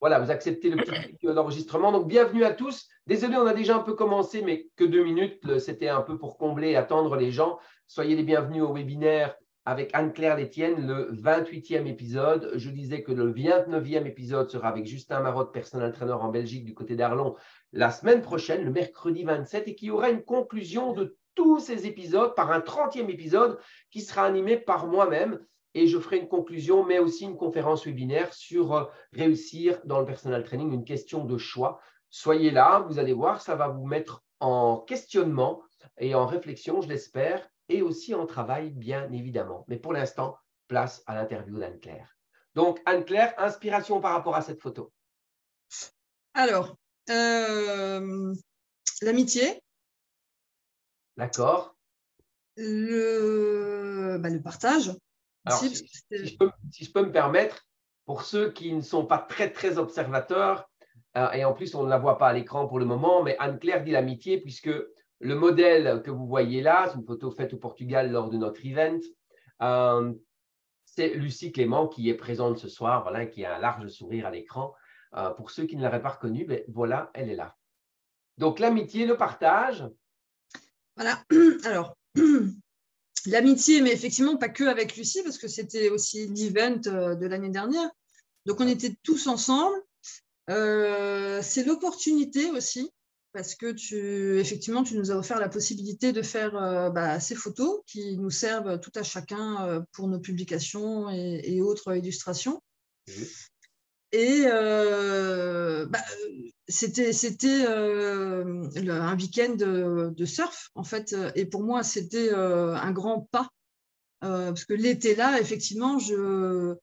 Voilà, vous acceptez le petit truc d'enregistrement. Donc, bienvenue à tous. Désolé, on a déjà un peu commencé, mais que 2 minutes. C'était un peu pour combler et attendre les gens. Soyez les bienvenus au webinaire avec Anne-Claire Létienne, le 28e épisode. Je disais que le 29e épisode sera avec Justin Marotte, personal trainer en Belgique du côté d'Arlon, la semaine prochaine, le mercredi 27, et qu'il y aura une conclusion de tous ces épisodes par un 30e épisode qui sera animé par moi-même. Et je ferai une conclusion, mais aussi une conférence webinaire sur réussir dans le personal training, une question de choix. Soyez là, vous allez voir, ça va vous mettre en questionnement et en réflexion, je l'espère, et aussi en travail, bien évidemment. Mais pour l'instant, place à l'interview d'Anne-Claire. Donc, Anne-Claire, inspiration par rapport à cette photo. Alors, l'amitié. D'accord. Le partage. Alors, Aussi, si je peux me permettre, pour ceux qui ne sont pas très, très observateurs, et en plus, on ne la voit pas à l'écran pour le moment, mais Anne-Claire dit l'amitié, puisque le modèle que vous voyez là, c'est une photo faite au Portugal lors de notre event, c'est Lucie Clément qui est présente ce soir, voilà, qui a un large sourire à l'écran. Pour ceux qui ne l'auraient pas reconnue, ben, voilà, elle est là. Donc, l'amitié, le partage. Voilà. Alors, l'amitié, mais effectivement, pas que avec Lucie, parce que c'était aussi l'event de l'année dernière. Donc, on était tous ensemble. C'est l'opportunité aussi, parce que effectivement, tu nous as offert la possibilité de faire ces photos qui nous servent tout à chacun pour nos publications et autres illustrations. Juste. Et c'était un week-end de surf, en fait. Et pour moi, c'était un grand pas. Parce que l'été là, effectivement, je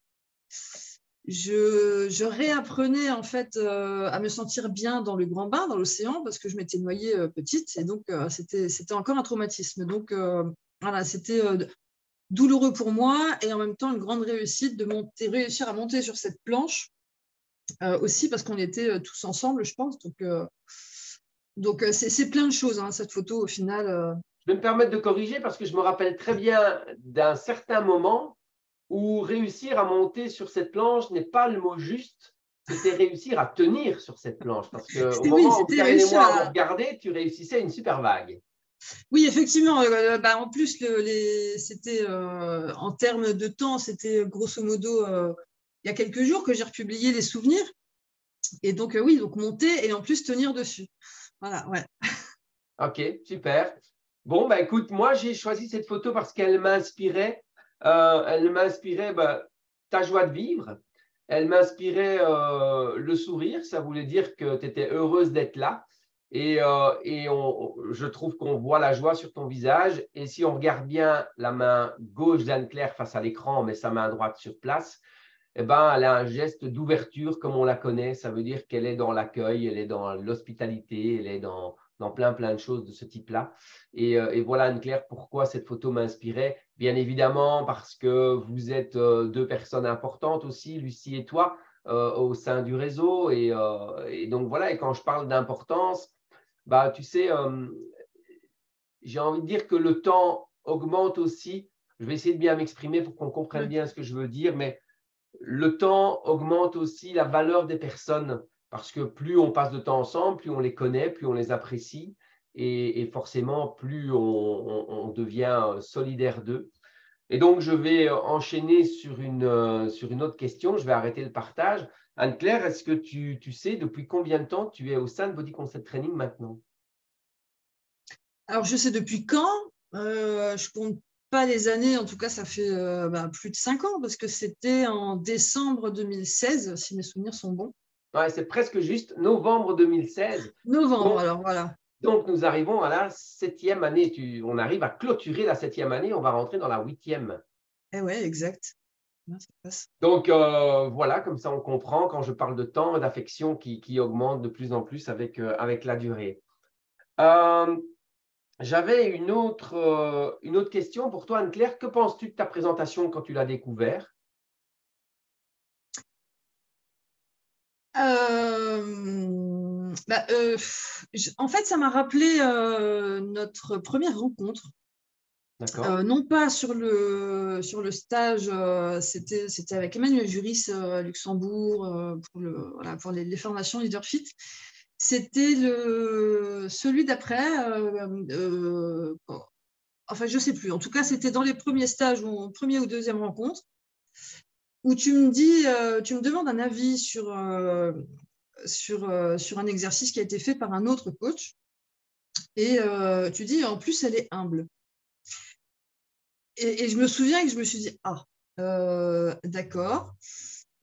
réapprenais en fait à me sentir bien dans le grand bain, dans l'océan, parce que je m'étais noyée petite. Et donc, c'était encore un traumatisme. Donc, voilà, c'était douloureux pour moi et en même temps une grande réussite de réussir à monter sur cette planche. Aussi parce qu'on était tous ensemble, je pense. Donc c'est plein de choses, hein, cette photo, au final. Je vais me permettre de corriger parce que je me rappelle très bien d'un certain moment où réussir à monter sur cette planche n'est pas le mot juste, c'était réussir à tenir sur cette planche. Parce qu'au Oui, moment où c'était Karine et réussir moi avons à… regardé, tu réussissais une super vague. Oui, effectivement. En plus, c'était en termes de temps, c'était grosso modo il y a quelques jours que j'ai republié les souvenirs. Et donc, oui, donc monter et en plus tenir dessus. Voilà, ouais. Ok, super. Bon, bah, écoute, moi, j'ai choisi cette photo parce qu'elle m'inspirait. Elle m'inspirait ta joie de vivre. Elle m'inspirait le sourire. Ça voulait dire que tu étais heureuse d'être là. Je trouve qu'on voit la joie sur ton visage. Et si on regarde bien la main gauche d'Anne-Claire face à l'écran, mais sa main droite sur place, eh ben, elle a un geste d'ouverture comme on la connaît. Ça veut dire qu'elle est dans l'accueil, elle est dans l'hospitalité, elle est dans plein de choses de ce type-là. Et voilà, Anne-Claire, pourquoi cette photo m'inspirait. Bien évidemment, parce que vous êtes deux personnes importantes aussi, Lucie et toi, au sein du réseau. Et donc voilà, et quand je parle d'importance, bah, tu sais, j'ai envie de dire que le temps augmente aussi. Je vais essayer de bien m'exprimer pour qu'on comprenne bien ce que je veux dire, mais le temps augmente aussi la valeur des personnes parce que plus on passe de temps ensemble, plus on les connaît, plus on les apprécie et forcément plus on devient solidaire d'eux. Et donc, je vais enchaîner sur une autre question. Je vais arrêter le partage. Anne-Claire, est-ce que tu sais depuis combien de temps tu es au sein de Body Concept Training maintenant? Alors, je sais depuis quand. Je compte pas les années. En tout cas, ça fait plus de 5 ans parce que c'était en décembre 2016, si mes souvenirs sont bons. Ouais, c'est presque juste novembre 2016. Novembre, Donc, alors voilà. donc, nous arrivons à la 7e année. On arrive à clôturer la 7e année. On va rentrer dans la 8e. Eh ouais, exact. Comment ça passe. Donc, voilà, comme ça, on comprend quand je parle de temps et d'affection qui augmente de plus en plus avec la durée. Euh, J'avais une autre question pour toi, Anne-Claire. Que penses-tu de ta présentation quand tu l'as découvert? En fait, ça m'a rappelé notre première rencontre. D'accord. Non pas sur le stage, c'était avec Emmanuel Juris à Luxembourg voilà, pour les formations leadership. C'était celui d'après, enfin je ne sais plus. En tout cas, c'était dans les premiers stages, ou premier ou deuxième rencontre, où tu me demandes un avis sur un exercice qui a été fait par un autre coach. Et tu dis, en plus, elle est humble. Et je me souviens que je me suis dit, ah, d'accord.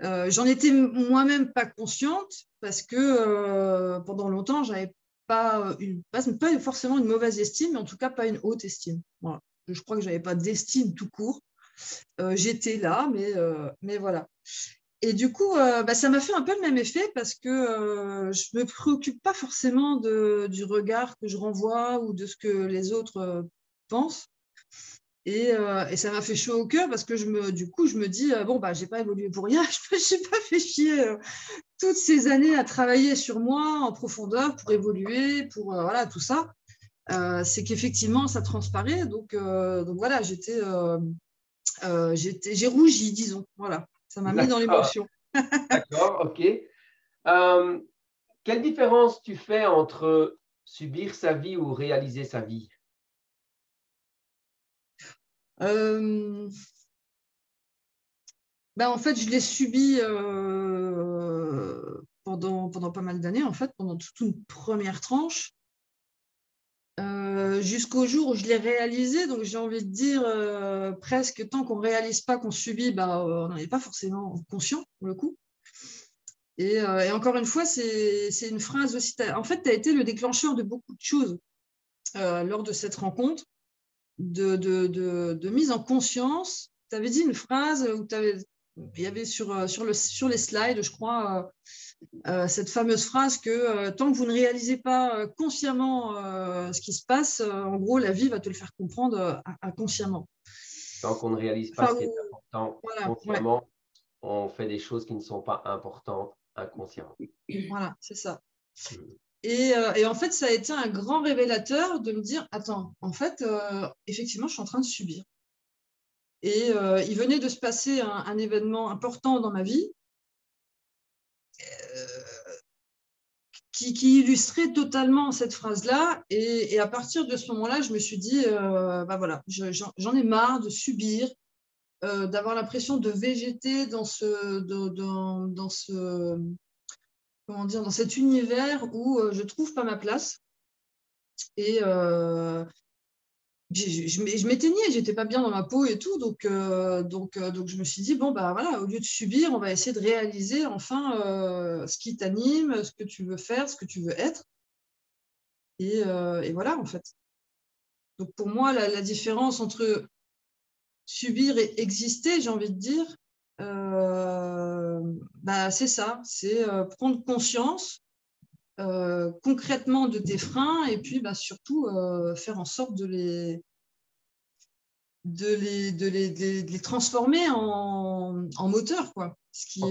J'en étais moi-même pas consciente parce que pendant longtemps, j'avais pas forcément une mauvaise estime, mais en tout cas pas une haute estime. Voilà. Je crois que j'avais pas d'estime tout court. J'étais là, mais voilà. Et du coup, ça m'a fait un peu le même effet parce que je me préoccupe pas forcément du regard que je renvoie ou de ce que les autres pensent. Et ça m'a fait chaud au cœur parce que du coup, je me dis, bon, j'ai pas évolué pour rien, je me suis pas fait chier toutes ces années à travailler sur moi en profondeur pour évoluer, pour voilà, tout ça. C'est qu'effectivement, ça transparaît. Donc voilà, j'ai rougi, disons. Voilà, ça m'a mis dans D'accord. l'émotion. D'accord, ok. Quelle différence tu fais entre subir sa vie ou réaliser sa vie? Euh, En fait, je l'ai subi pendant pas mal d'années, en fait, pendant toute une première tranche. Jusqu'au jour où je l'ai réalisé. Donc, j'ai envie de dire, presque tant qu'on ne réalise pas qu'on subit, on n'en est pas forcément conscient, pour le coup. Et encore une fois, c'est une phrase aussi. En fait, tu as été le déclencheur de beaucoup de choses lors de cette rencontre, de mise en conscience. Tu avais dit une phrase où il y avait sur les slides, je crois, cette fameuse phrase que tant que vous ne réalisez pas consciemment ce qui se passe, en gros, la vie va te le faire comprendre inconsciemment. Tant qu'on ne réalise pas Enfin, ce qui est important voilà, ouais, consciemment, on fait des choses qui ne sont pas importantes inconsciemment. voilà, c'est ça. Mhm. Et en fait, ça a été un grand révélateur de me dire, attends, en fait, effectivement, je suis en train de subir. Et il venait de se passer un événement important dans ma vie qui illustrait totalement cette phrase-là. Et à partir de ce moment-là, je me suis dit, voilà, j'en ai marre de subir, d'avoir l'impression de végéter comment dire, dans cet univers où je ne trouve pas ma place. Et je m'éteignais, j'étais pas bien dans ma peau et tout, donc je me suis dit, bon, voilà, au lieu de subir, on va essayer de réaliser enfin ce qui t'anime, ce que tu veux faire, ce que tu veux être. Et voilà, en fait. Donc pour moi, la différence entre subir et exister, j'ai envie de dire, c'est ça, c'est prendre conscience concrètement de tes freins et puis surtout faire en sorte de les transformer en moteur, quoi. Ce Ok, qui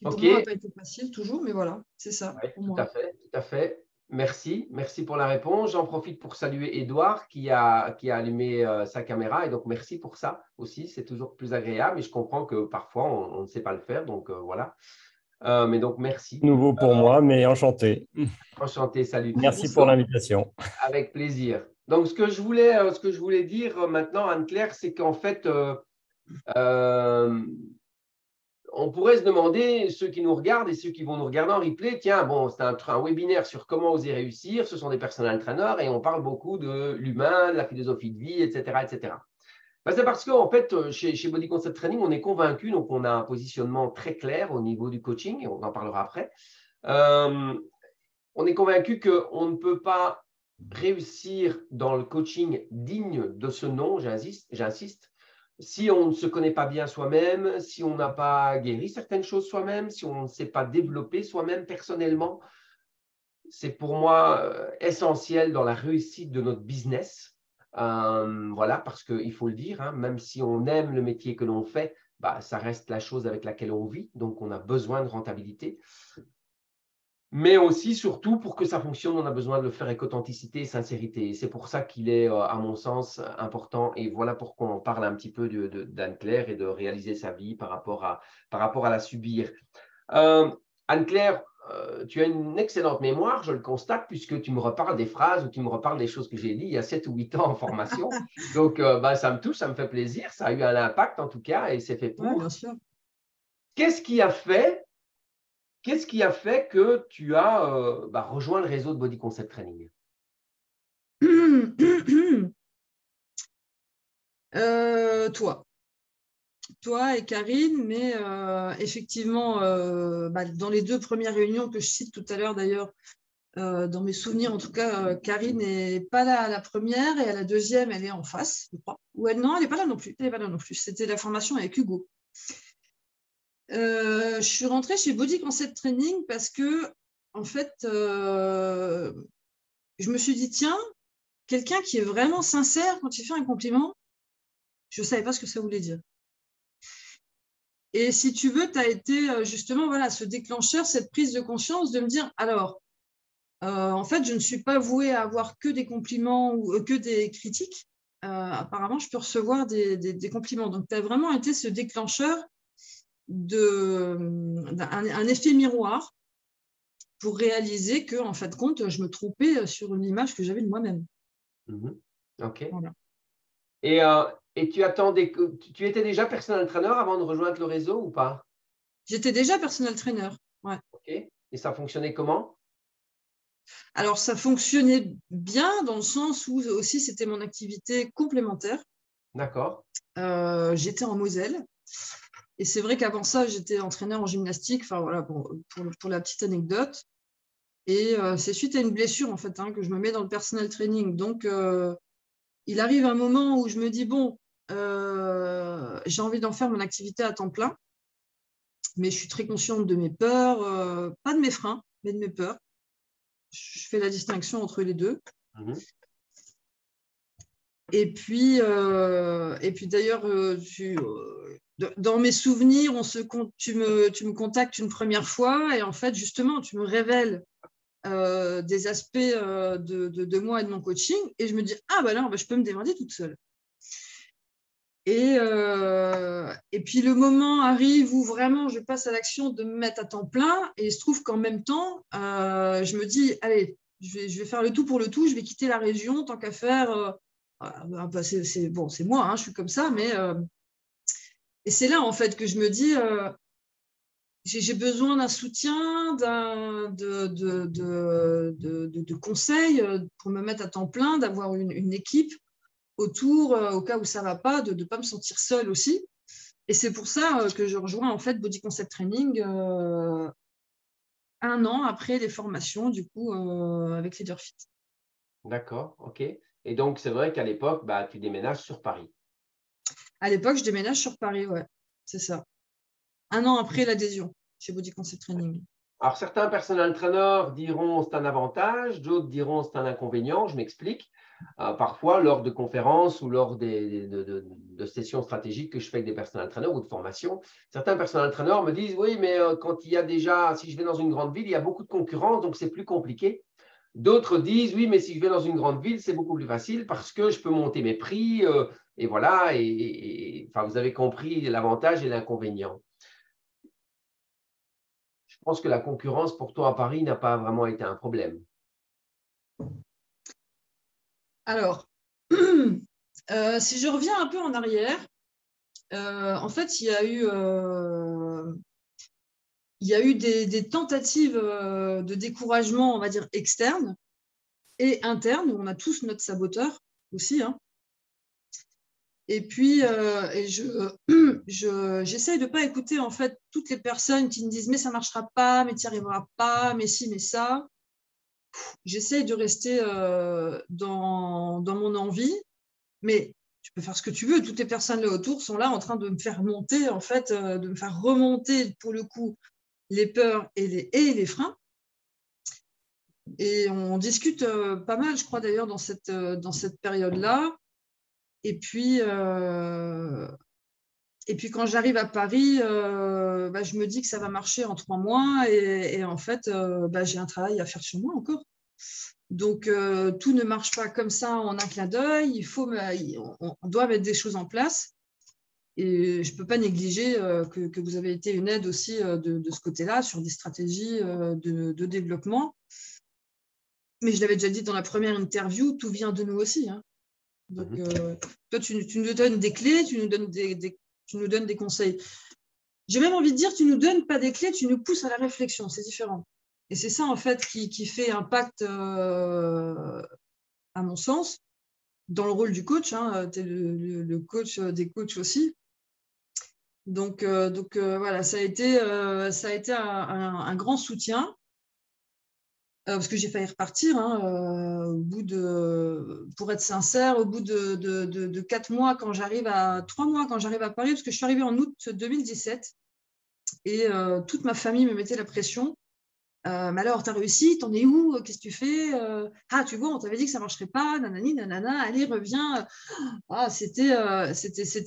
pour ok, moi n'a pas été facile toujours, mais voilà, c'est ça ouais, pour tout à moi. fait, tout à fait. Merci, merci pour la réponse. J'en profite pour saluer Edouard qui a allumé sa caméra et donc merci pour ça aussi. C'est toujours plus agréable et je comprends que parfois on ne sait pas le faire, donc voilà. Mais donc merci. Nouveau pour moi, mais enchanté. Enchanté, salut. Merci pour Donc, l'invitation. avec plaisir. Donc, ce que je voulais dire maintenant, Anne-Claire, c'est qu'en fait, euh, on pourrait se demander, ceux qui nous regardent et ceux qui vont nous regarder en replay, tiens, bon, c'est un webinaire sur comment oser réussir, ce sont des personal trainers et on parle beaucoup de l'humain, de la philosophie de vie, etc. etc. C'est parce qu'en fait, chez Body Concept Training, on est convaincu, donc on a un positionnement très clair au niveau du coaching, et on en parlera après. On est convaincu qu'on ne peut pas réussir dans le coaching digne de ce nom, j'insiste, si on ne se connaît pas bien soi-même, si on n'a pas guéri certaines choses soi-même, si on ne s'est pas développé soi-même personnellement. C'est pour moi essentiel dans la réussite de notre business. Voilà, parce qu'il faut le dire, hein, même si on aime le métier que l'on fait, ça reste la chose avec laquelle on vit, donc on a besoin de rentabilité. Mais aussi, surtout, pour que ça fonctionne, on a besoin de le faire avec authenticité et sincérité. C'est pour ça qu'il est, à mon sens, important. Et voilà pourquoi on parle un petit peu d'Anne-Claire et de réaliser sa vie par rapport à la subir. Anne-Claire, tu as une excellente mémoire, je le constate, puisque tu me reparles des phrases ou tu me reparles des choses que j'ai dit il y a 7 ou 8 ans en formation. Donc, ça me touche, ça me fait plaisir. Ça a eu un impact, en tout cas, et c'est fait Ouais, pour. bien sûr. Qu'est-ce qui a fait que tu as rejoint le réseau de Body Concept Training? Toi et Karine, mais effectivement, dans les 2 premières réunions que je cite tout à l'heure d'ailleurs, dans mes souvenirs en tout cas, Karine n'est pas là à la première et à la deuxième, elle est en face, je crois. Non, elle n'est pas là non plus. Elle n'est pas là non plus. C'était la formation avec Hugo. Je suis rentrée chez Body Concept Training parce que, en fait, je me suis dit, tiens, quelqu'un qui est vraiment sincère quand il fait un compliment, je ne savais pas ce que ça voulait dire. Et si tu veux, tu as été justement voilà, ce déclencheur, cette prise de conscience de me dire, alors, en fait, je ne suis pas vouée à avoir que des compliments ou que des critiques. Apparemment, je peux recevoir des compliments. Donc, tu as vraiment été ce déclencheur d'un effet miroir pour réaliser que, en fin de compte, je me trompais sur une image que j'avais de moi-même. OK. Voilà. Et tu étais déjà personal trainer avant de rejoindre le réseau ou pas? J'étais déjà personal trainer. Ouais. OK. Et ça fonctionnait comment? Alors, ça fonctionnait bien dans le sens où aussi c'était mon activité complémentaire. D'accord. J'étais en Moselle. Et c'est vrai qu'avant ça, j'étais entraîneur en gymnastique, enfin voilà, pour la petite anecdote. Et c'est suite à une blessure, en fait, que je me mets dans le personal training. Donc, il arrive un moment où je me dis, bon, j'ai envie d'en faire mon activité à temps plein, mais je suis très consciente de mes peurs, pas de mes freins, mais de mes peurs. Je fais la distinction entre les deux. Et puis d'ailleurs, dans mes souvenirs, tu me contactes une première fois et en fait, justement, tu me révèles des aspects de moi et de mon coaching et je me dis, ah bah là, je peux me démerder toute seule. Et puis le moment arrive où vraiment je passe à l'action de me mettre à temps plein et il se trouve qu'en même temps, je me dis, allez, je vais faire le tout pour le tout, je vais quitter la région, tant qu'à faire. C'est bon, c'est moi, je suis comme ça, mais et c'est là en fait que je me dis, j'ai besoin d'un soutien, de conseils pour me mettre à temps plein, d'avoir une équipe autour au cas où ça va pas, de ne pas me sentir seule aussi. Et c'est pour ça que je rejoins en fait Body Concept Training 1 an après les formations du coup avec Leaderfit. D'accord, OK. Et donc, c'est vrai qu'à l'époque, tu déménages sur Paris. À l'époque, je déménage sur Paris, ouais, c'est ça. 1 an après l'adhésion chez Body Concept Training. Alors, certains personal trainers diront c'est un avantage, d'autres diront c'est un inconvénient. Je m'explique. Parfois, lors de conférences ou lors de sessions stratégiques que je fais avec des personal trainers ou de formations, certains personal trainers me disent oui, mais quand il y a déjà, si je vais dans une grande ville, il y a beaucoup de concurrence, donc c'est plus compliqué. D'autres disent oui, mais si je vais dans une grande ville, c'est beaucoup plus facile parce que je peux monter mes prix et voilà. Enfin, vous avez compris l'avantage et l'inconvénient. Je pense que la concurrence pour toi à Paris n'a pas vraiment été un problème. Alors, si je reviens un peu en arrière, en fait, il y a eu des tentatives de découragement, on va dire, externes et internes. On a tous notre saboteur aussi. Et puis, j'essaye de ne pas écouter en fait toutes les personnes qui me disent mais ça ne marchera pas, mais tu n'y arriveras pas, mais si, mais ça. J'essaye de rester dans mon envie, mais tu peux faire ce que tu veux. Toutes les personnes là autour sont là en train de me faire monter, en fait, de me faire remonter pour le coup les peurs et les freins. Et on discute pas mal, je crois d'ailleurs, dans cette période-là. Et puis Et puis quand j'arrive à Paris, je me dis que ça va marcher en 3 mois et en fait, j'ai un travail à faire sur moi encore. Donc, tout ne marche pas comme ça en un clin d'œil. On doit mettre des choses en place. Et je ne peux pas négliger que vous avez été une aide aussi de ce côté-là sur des stratégies de développement. Mais je l'avais déjà dit dans la première interview, tout vient de nous aussi. Hein. Donc, toi, tu nous donnes des clés, tu nous donnes des conseils. J'ai même envie de dire, tu ne nous donnes pas des clés, tu nous pousses à la réflexion, c'est différent. Et c'est ça, en fait, qui fait impact, à mon sens, dans le rôle du coach. Hein, tu es le coach des coachs aussi. Donc, voilà, ça a été un grand soutien. Parce que j'ai failli repartir, hein, pour être sincère, au bout de 4 mois, 3 mois quand j'arrive à Paris, parce que je suis arrivée en août 2017, et toute ma famille me mettait la pression. Mais alors, tu as réussi, t'en es où? Qu'est-ce que tu fais? Ah, tu vois, on t'avait dit que ça ne marcherait pas, nanani, nanana, allez, reviens. Ah, c'était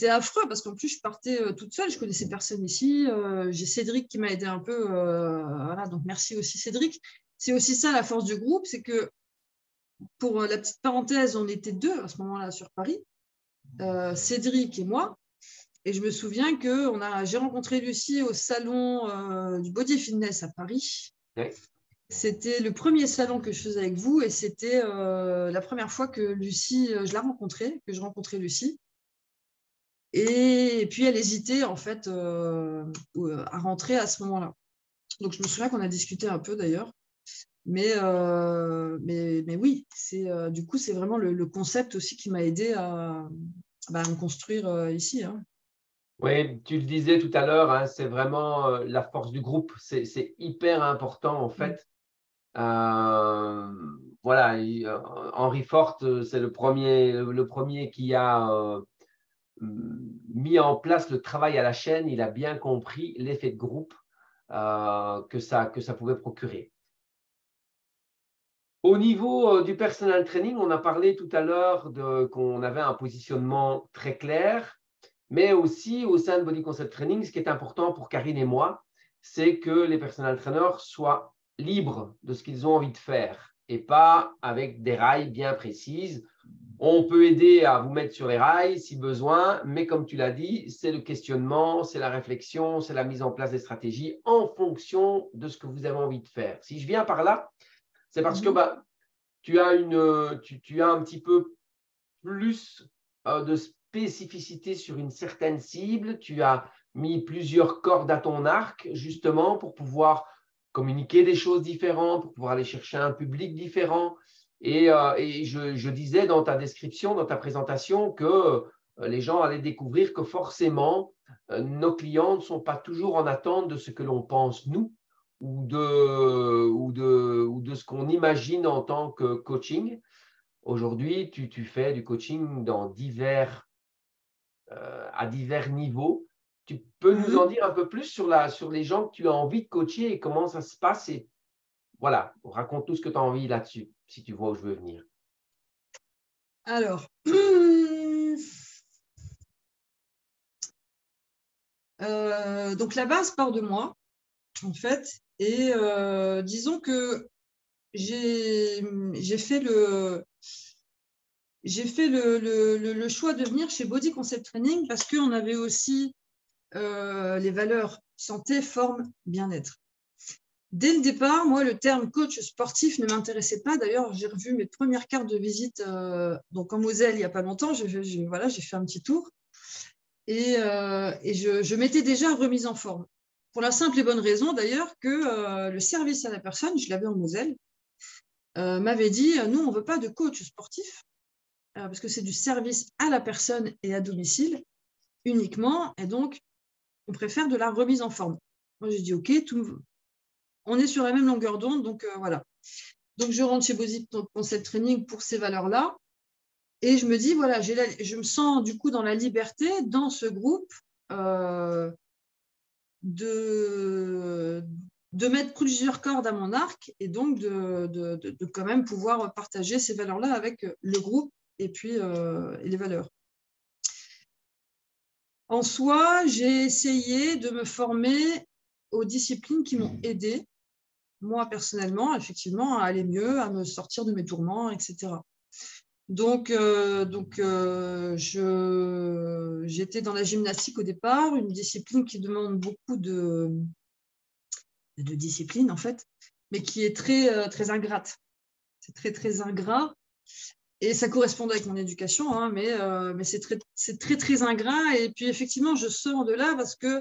affreux, parce qu'en plus, je partais toute seule, je connaissais personne ici. J'ai Cédric qui m'a aidé un peu. Voilà, donc merci aussi, Cédric. C'est aussi ça la force du groupe, c'est que, pour la petite parenthèse, on était 2 à ce moment-là sur Paris, Cédric et moi. Et je me souviens que j'ai rencontré Lucie au salon du Body Fitness à Paris. Oui. C'était le premier salon que je faisais avec vous et c'était la première fois que je rencontrais Lucie. Et puis elle hésitait en fait à rentrer à ce moment-là. Donc je me souviens qu'on a discuté un peu d'ailleurs. Mais oui, du coup, c'est vraiment le concept aussi qui m'a aidé à me construire ici. Hein. Oui, tu le disais tout à l'heure, hein, c'est vraiment la force du groupe. C'est hyper important en fait. Voilà, Henry Ford, c'est le premier qui a mis en place le travail à la chaîne. Il a bien compris l'effet de groupe que ça pouvait procurer. Au niveau du personal training, on a parlé tout à l'heure qu'on avait un positionnement très clair, mais aussi au sein de Body Concept Training, ce qui est important pour Karine et moi, c'est que les personal trainers soient libres de ce qu'ils ont envie de faire et pas avec des rails bien précises. On peut aider à vous mettre sur les rails si besoin, mais comme tu l'as dit, c'est le questionnement, c'est la réflexion, c'est la mise en place des stratégies en fonction de ce que vous avez envie de faire. Si je viens par là, c'est parce que tu as un petit peu plus de spécificité sur une certaine cible. Tu as mis plusieurs cordes à ton arc, justement, pour pouvoir communiquer des choses différentes, pour pouvoir aller chercher un public différent. Et je disais dans ta description, dans ta présentation, que les gens allaient découvrir que forcément, nos clients ne sont pas toujours en attente de ce que l'on pense, nous, ou de ce qu'on imagine en tant que coaching. Aujourd'hui, tu fais du coaching à divers niveaux. Tu peux nous en dire un peu plus sur les gens que tu as envie de coacher et comment ça se passe? Et voilà, raconte tout ce que tu as envie là-dessus, si tu vois où je veux venir. Alors, donc la base part de moi, en fait, et disons que j'ai fait le choix de venir chez Body Concept Training parce qu'on avait aussi les valeurs santé, forme, bien-être. Dès le départ, moi, le terme coach sportif ne m'intéressait pas. D'ailleurs, j'ai revu mes premières cartes de visite donc en Moselle il n'y a pas longtemps. J'ai fait un petit tour et je m'étais déjà remise en forme. Pour la simple et bonne raison, d'ailleurs, que le service à la personne, je l'avais en Moselle, m'avait dit « Nous, on ne veut pas de coach sportif parce que c'est du service à la personne et à domicile uniquement, et donc, on préfère de la remise en forme. » Moi, j'ai dit « Ok, on est sur la même longueur d'onde, donc voilà. » Donc, je rentre chez Body Concept Training pour ces valeurs-là. Et je me dis, voilà, je me sens du coup dans la liberté, dans ce groupe, de mettre plusieurs cordes à mon arc et donc de quand même pouvoir partager ces valeurs-là avec le groupe et puis et les valeurs. En soi, j'ai essayé de me former aux disciplines qui m'ont aidée, moi personnellement, effectivement, à aller mieux, à me sortir de mes tourments, etc. Donc, j'étais dans la gymnastique au départ, une discipline qui demande beaucoup de discipline, en fait, mais qui est très, très ingrate. C'est très, très ingrat. Et ça correspondait avec mon éducation, hein, mais c'est très, très ingrat. Et puis, effectivement, je sors de là parce que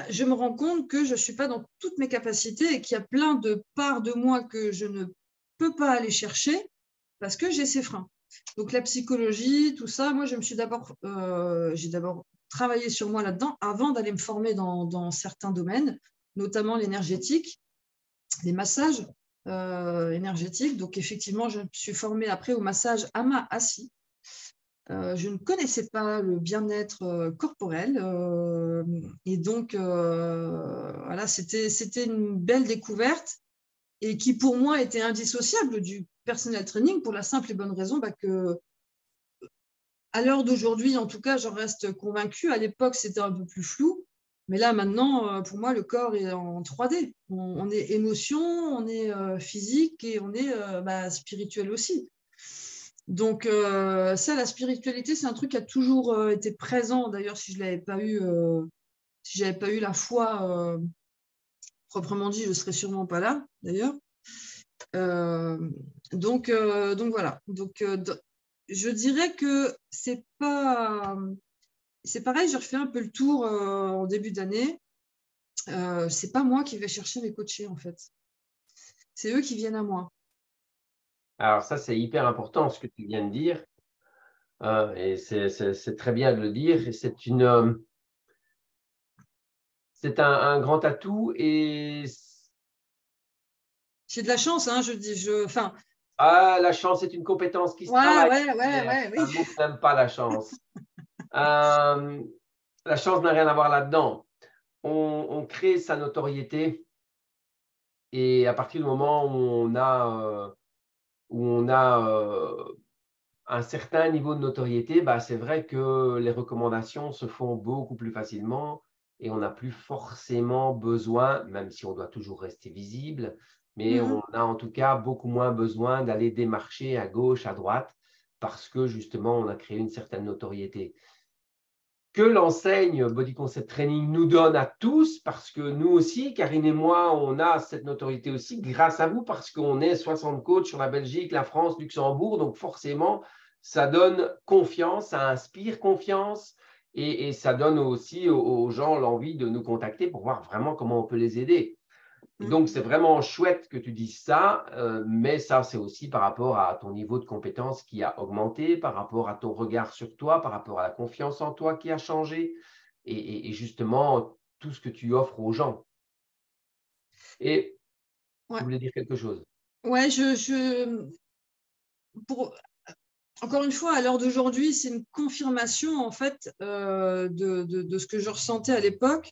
je me rends compte que je ne suis pas dans toutes mes capacités et qu'il y a plein de parts de moi que je ne peux pas aller chercher parce que j'ai ces freins. Donc, la psychologie, tout ça, moi, j'ai d'abord travaillé sur moi là-dedans avant d'aller me former dans certains domaines, notamment l'énergétique, les massages énergétiques. Donc, effectivement, je me suis formée après au massage Ama-Assis. Je ne connaissais pas le bien-être corporel et donc voilà, c'était une belle découverte et qui pour moi était indissociable du personal training pour la simple et bonne raison que à l'heure d'aujourd'hui, en tout cas, j'en reste convaincue. À l'époque, c'était un peu plus flou, mais là maintenant, pour moi, le corps est en 3D. On est émotion, on est physique et on est spirituel aussi. Donc, ça, la spiritualité, c'est un truc qui a toujours été présent. D'ailleurs, si je n'avais pas eu, la foi proprement dit, je ne serais sûrement pas là, d'ailleurs. Donc voilà. Donc, je dirais que c'est pareil, j'ai refait un peu le tour en début d'année. C'est pas moi qui vais chercher mes coachés, en fait. C'est eux qui viennent à moi. Alors ça, c'est hyper important ce que tu viens de dire. Et c'est très bien de le dire. C'est un grand atout. Et J'ai de la chance, hein, je dis. la chance est une compétence qui se travaille. Ouais, Un oui. mot que n'aime pas la chance. La chance n'a rien à voir là-dedans. On crée sa notoriété et à partir du moment où on a un certain niveau de notoriété, c'est vrai que les recommandations se font beaucoup plus facilement et on n'a plus forcément besoin, même si on doit toujours rester visible, mais on a en tout cas beaucoup moins besoin d'aller démarcher à gauche, à droite, parce que justement, on a créé une certaine notoriété. Que l'enseigne Body Concept Training nous donne à tous, parce que nous aussi, Karine et moi, on a cette notoriété aussi grâce à vous, parce qu'on est 60 coachs sur la Belgique, la France, Luxembourg, donc forcément, ça donne confiance, ça inspire confiance et ça donne aussi aux gens l'envie de nous contacter pour voir vraiment comment on peut les aider. Et donc, c'est vraiment chouette que tu dises ça, mais ça, c'est aussi par rapport à ton niveau de compétence qui a augmenté, par rapport à ton regard sur toi, par rapport à la confiance en toi qui a changé, et justement, tout ce que tu offres aux gens. Et tu voulais dire quelque chose? Ouais, encore une fois, à l'heure d'aujourd'hui, c'est une confirmation en fait de ce que je ressentais à l'époque.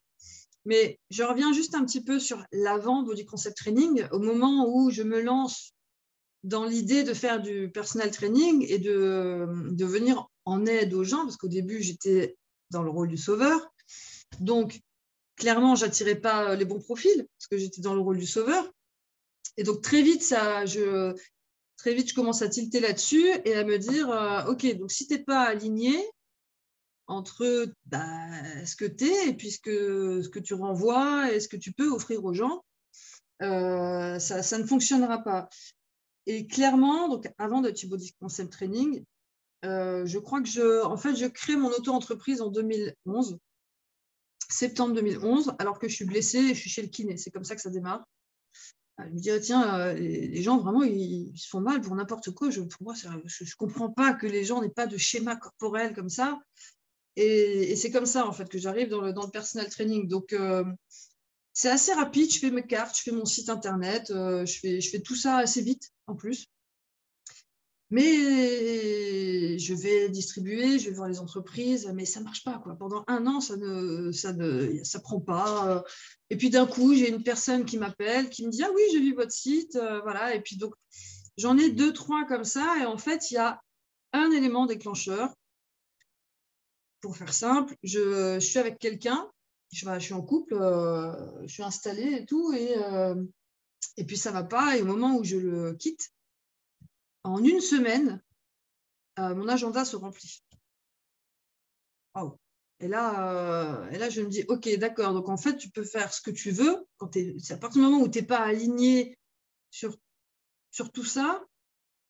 Mais je reviens juste un petit peu sur l'avant Body Concept Training, au moment où je me lance dans l'idée de faire du personal training et de venir en aide aux gens, parce qu'au début, j'étais dans le rôle du sauveur. Donc, clairement, je n'attirais pas les bons profils, parce que j'étais dans le rôle du sauveur. Et donc, très vite, je commence à tilter là-dessus et à me dire, OK, donc si tu n'es pas aligné entre ce que tu es et puis ce que tu renvoies et ce que tu peux offrir aux gens, ça ne fonctionnera pas. Et clairement, donc avant de Body Concept Training, je crois que je crée mon auto-entreprise en 2011, septembre 2011, alors que je suis blessée et je suis chez le kiné. C'est comme ça que ça démarre. Je me dis, tiens, les gens, vraiment, ils se font mal pour n'importe quoi. Pour moi, je ne comprends pas que les gens n'aient pas de schéma corporel comme ça. Et c'est comme ça, en fait, que j'arrive dans le personal training. Donc, c'est assez rapide. Je fais mes cartes, je fais mon site internet, je fais tout ça assez vite, en plus. Mais je vais distribuer, je vais voir les entreprises, mais ça ne marche pas, quoi. Pendant un an, ça prend pas. Et puis d'un coup, j'ai une personne qui m'appelle, qui me dit « Ah oui, j'ai vu votre site. » Voilà. Et puis donc, j'en ai 2, 3 comme ça. Et en fait, il y a un élément déclencheur. pour faire simple, je suis avec quelqu'un, je suis en couple, je suis installée et tout, et puis ça ne va pas. Et au moment où je le quitte, en une semaine, mon agenda se remplit. Wow. Et là, je me dis, OK, d'accord, donc en fait, tu peux faire ce que tu veux. C'est à partir du moment où tu n'es pas aligné sur tout ça,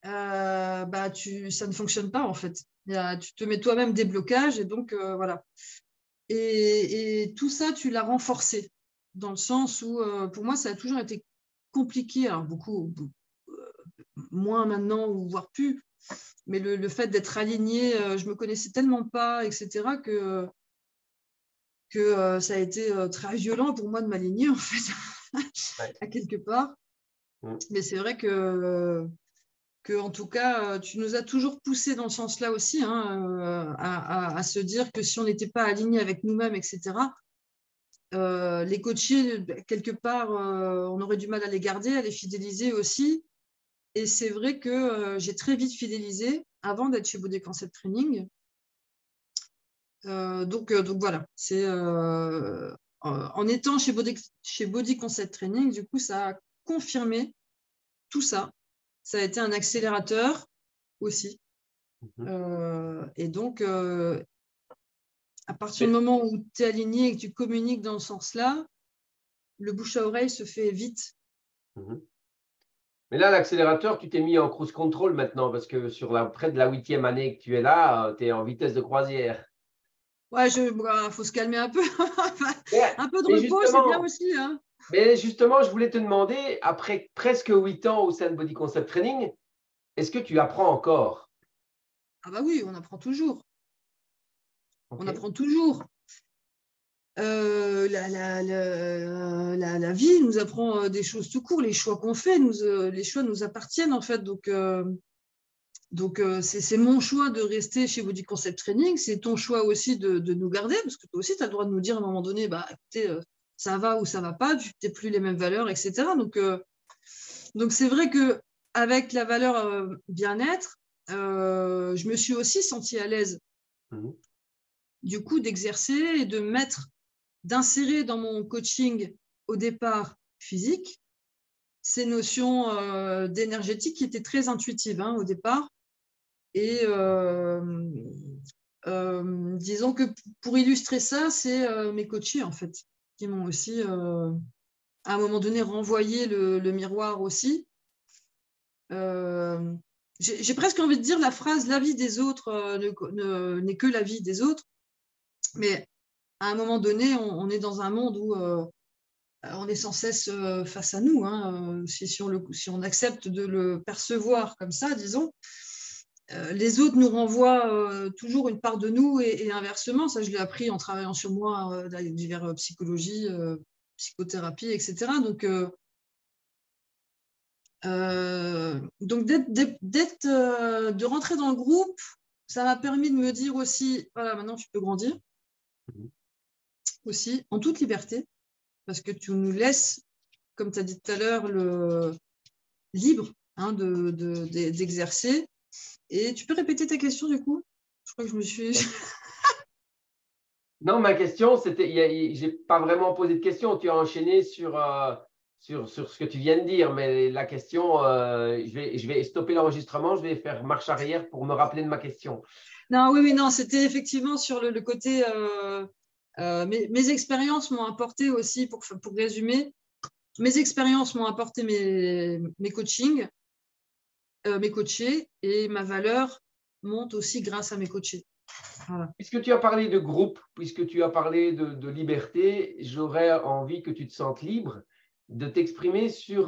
ça ne fonctionne pas en fait. Tu te mets toi-même des blocages et donc voilà. Et tout ça, tu l'as renforcé dans le sens où, pour moi, ça a toujours été compliqué, alors beaucoup moins maintenant, ou voire plus, mais le fait d'être aligné, je me connaissais tellement pas, etc., que ça a été très violent pour moi de m'aligner, en fait, à quelque part. Mais c'est vrai que en tout cas, tu nous as toujours poussé dans ce sens-là aussi, hein, à se dire que si on n'était pas aligné avec nous-mêmes, etc., les coachés, quelque part, on aurait du mal à les garder, à les fidéliser aussi. Et c'est vrai que j'ai très vite fidélisé avant d'être chez Body Concept Training. Donc voilà, c'est en étant chez Body Concept Training, du coup, ça a confirmé tout ça. Ça a été un accélérateur aussi. Et donc, à partir du moment où tu es aligné et que tu communiques dans ce sens-là, le bouche à oreille se fait vite. Mais là, l'accélérateur, tu t'es mis en cruise control maintenant parce que près de la 8e année que tu es là, tu es en vitesse de croisière. Ouais, faut se calmer un peu. Un peu de Mais repos, c'est bien aussi. Hein. Mais justement, je voulais te demander, après presque 8 ans au sein de Body Concept Training, est-ce que tu apprends encore? Ah bah oui, on apprend toujours. Okay. On apprend toujours. La vie nous apprend des choses tout court. Les choix qu'on fait, les choix nous appartiennent en fait. Donc c'est mon choix de rester chez Body Concept Training. C'est ton choix aussi de nous garder, parce que toi aussi, tu as le droit de nous dire à un moment donné, bah, écoutez, ça va ou ça va pas, tu n'es plus les mêmes valeurs, etc. Donc c'est vrai qu'avec la valeur bien-être, je me suis aussi sentie à l'aise du coup d'exercer et d'insérer dans mon coaching au départ physique ces notions d'énergétique qui étaient très intuitives au départ. Et disons que pour illustrer ça, c'est mes coachés en fait qui m'ont aussi à un moment donné renvoyé le miroir aussi. J'ai presque envie de dire la phrase « la vie des autres n'est que la vie des autres », mais à un moment donné, on est dans un monde où on est sans cesse face à nous. Si on accepte de le percevoir comme ça, disons, les autres nous renvoient toujours une part de nous et inversement. Ça, je l'ai appris en travaillant sur moi, divers psychologie, psychothérapie, etc. Donc de rentrer dans le groupe, ça m'a permis de me dire aussi, voilà, maintenant tu peux grandir aussi en toute liberté, parce que tu nous laisses, comme tu as dit tout à l'heure, le libre d'exercer. Et tu peux répéter ta question du coup? Je crois que je me suis… Non, ma question, c'était, j'ai pas vraiment posé de question. Tu as enchaîné sur ce que tu viens de dire, mais la question, je vais stopper l'enregistrement, je vais faire marche arrière pour me rappeler de ma question. Non, oui, non, c'était effectivement sur le côté… mes expériences m'ont apporté aussi, pour résumer, mes expériences m'ont apporté mes coachings, mes coachés, et ma valeur monte aussi grâce à mes coachés. Voilà. Puisque tu as parlé de groupe, puisque tu as parlé de liberté, j'aurais envie que tu te sentes libre de t'exprimer sur…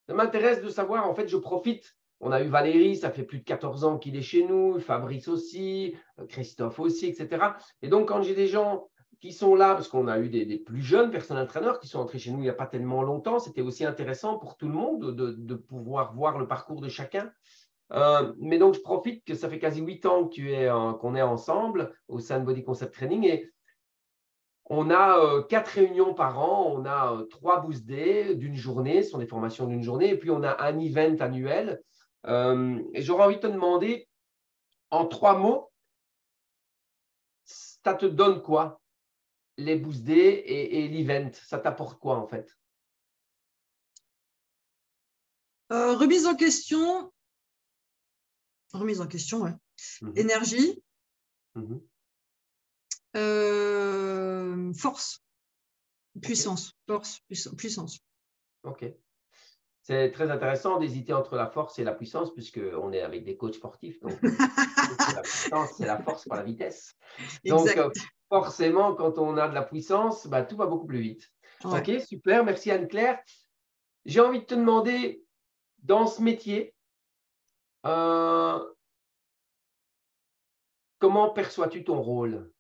ça m'intéresse de savoir, en fait, je profite. On a eu Valérie, ça fait plus de 14 ans qu'il est chez nous, Fabrice aussi, Christophe aussi, etc. Et donc, quand j'ai des gens qui sont là, parce qu'on a eu des plus jeunes personnes entraîneurs qui sont entrés chez nous il n'y a pas tellement longtemps, c'était aussi intéressant pour tout le monde de pouvoir voir le parcours de chacun. Mais donc, je profite que ça fait quasi 8 ans qu'on est ensemble au sein de Body Concept Training et on a 4 réunions par an, on a 3 boost days d'une journée, ce sont des formations d'une journée, et puis on a un event annuel. Et j'aurais envie de te demander, en 3 mots, ça te donne quoi, les Boost Day et l'event? Ça t'apporte quoi en fait? Remise en question, ouais. Énergie, force, puissance, force, puissance. Ok. C'est très intéressant d'hésiter entre la force et la puissance, puisqu'on est avec des coachs sportifs. Donc, la puissance, c'est la force, pas la vitesse. Donc, forcément, quand on a de la puissance, bah, tout va beaucoup plus vite. Ouais. Ok, super. Merci Anne-Claire. J'ai envie de te demander, dans ce métier, comment perçois-tu ton rôle?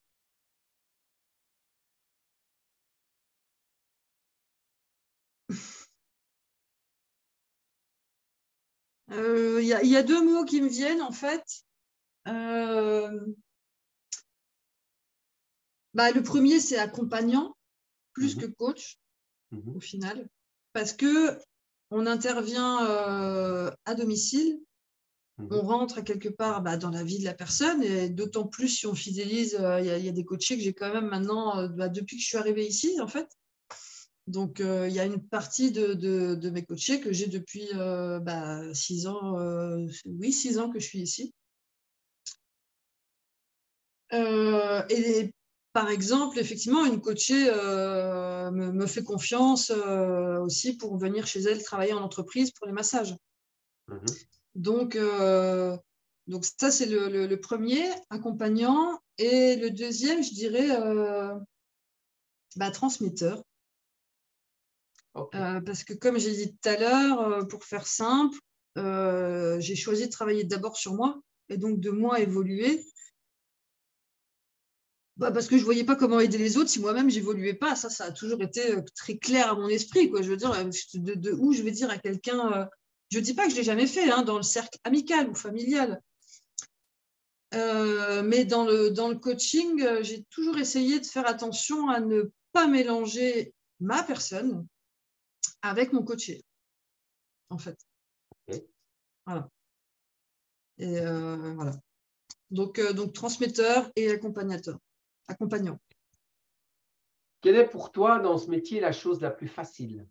Il y a deux mots qui me viennent en fait. Le premier, c'est accompagnant, plus que coach, au final, parce que on intervient à domicile, on rentre quelque part dans la vie de la personne, et d'autant plus si on fidélise, il y a des coachés que j'ai quand même maintenant, depuis que je suis arrivée ici, en fait. Donc, il y a une partie de mes coachés que j'ai depuis 6 ans, 6 ans que je suis ici. Et par exemple, effectivement, une coachée me fait confiance aussi pour venir chez elle travailler en entreprise pour les massages. Donc ça, c'est le premier, accompagnant. Et le deuxième, je dirais, transmetteur. Parce que comme j'ai dit tout à l'heure, pour faire simple, j'ai choisi de travailler d'abord sur moi et donc de moi évoluer. Parce que je ne voyais pas comment aider les autres si moi-même j'évoluais pas. Ça a toujours été très clair à mon esprit, quoi. Je veux dire, de où je vais dire à quelqu'un, je ne dis pas que je ne l'ai jamais fait dans le cercle amical ou familial. Mais dans le coaching, j'ai toujours essayé de faire attention à ne pas mélanger ma personne avec mon coaché, en fait. Voilà. Et voilà. Donc transmetteur et accompagnant. Quelle est pour toi, dans ce métier, la chose la plus facile?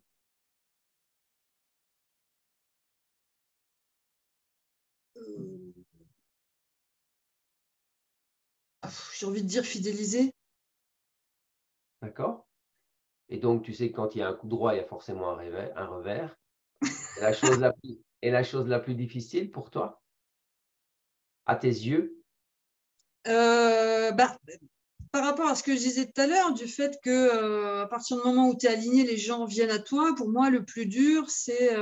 J'ai envie de dire fidéliser. D'accord. Et donc, tu sais que quand il y a un coup droit, il y a forcément un revers. Et la chose la plus difficile pour toi, à tes yeux? Par rapport à ce que je disais tout à l'heure, du fait que à partir du moment où tu es aligné, les gens viennent à toi, pour moi, le plus dur, c'est,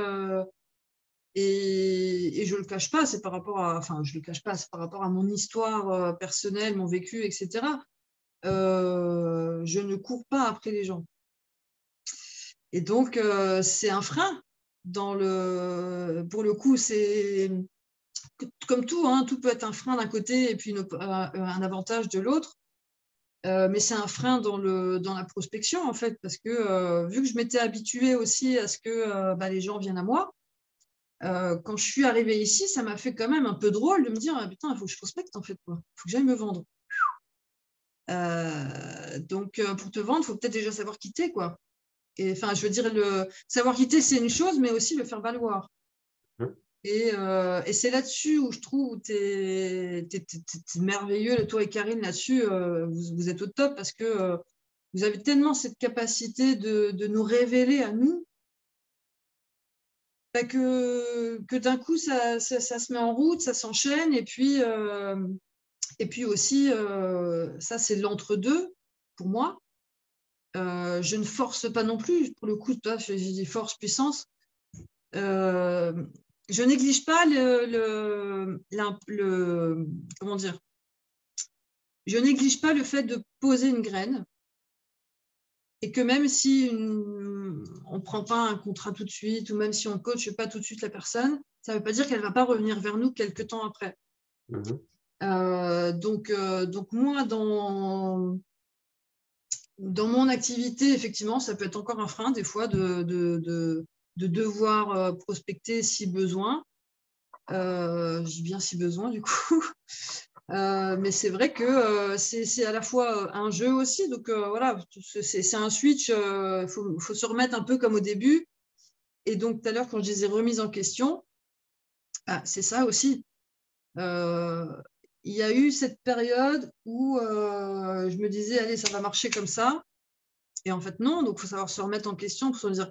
et je ne le cache pas, c'est par rapport à, je le cache pas, c'est par rapport à mon histoire personnelle, mon vécu, etc. Je ne cours pas après les gens. Et donc, c'est un frein. Pour le coup, c'est comme tout, tout peut être un frein d'un côté et puis un avantage de l'autre. Mais c'est un frein dans la prospection, en fait, parce que vu que je m'étais habituée aussi à ce que les gens viennent à moi, quand je suis arrivée ici, ça m'a fait quand même un peu drôle de me dire putain, il faut que je prospecte, en fait, quoi. Il faut que j'aille me vendre. Donc, pour te vendre, il faut peut-être déjà savoir quitter, quoi. Et enfin, je veux dire, le savoir quitter, c'est une chose, mais aussi le faire valoir. Et c'est là-dessus où je trouve que tu es merveilleux, toi et Karine, là-dessus, vous êtes au top parce que vous avez tellement cette capacité de nous révéler à nous que d'un coup, ça se met en route, ça s'enchaîne. Et puis aussi, ça, c'est l'entre-deux pour moi. Je ne force pas non plus. Pour le coup, toi, j'ai dit force, puissance. Je néglige pas comment dire, je néglige pas le fait de poser une graine et que même si on ne prend pas un contrat tout de suite ou même si on ne coache pas tout de suite la personne, ça ne veut pas dire qu'elle ne va pas revenir vers nous quelques temps après. Donc moi, dans mon activité, effectivement, ça peut être encore un frein des fois de devoir prospecter si besoin. Je dis bien si besoin, du coup. Mais c'est vrai que c'est à la fois un jeu aussi. Donc voilà, c'est un switch. Faut se remettre un peu comme au début. Et donc tout à l'heure, quand je disais remise en question, c'est ça aussi. Il y a eu cette période où je me disais, allez, ça va marcher comme ça. Et en fait, non. Donc, il faut savoir se remettre en question pour se dire,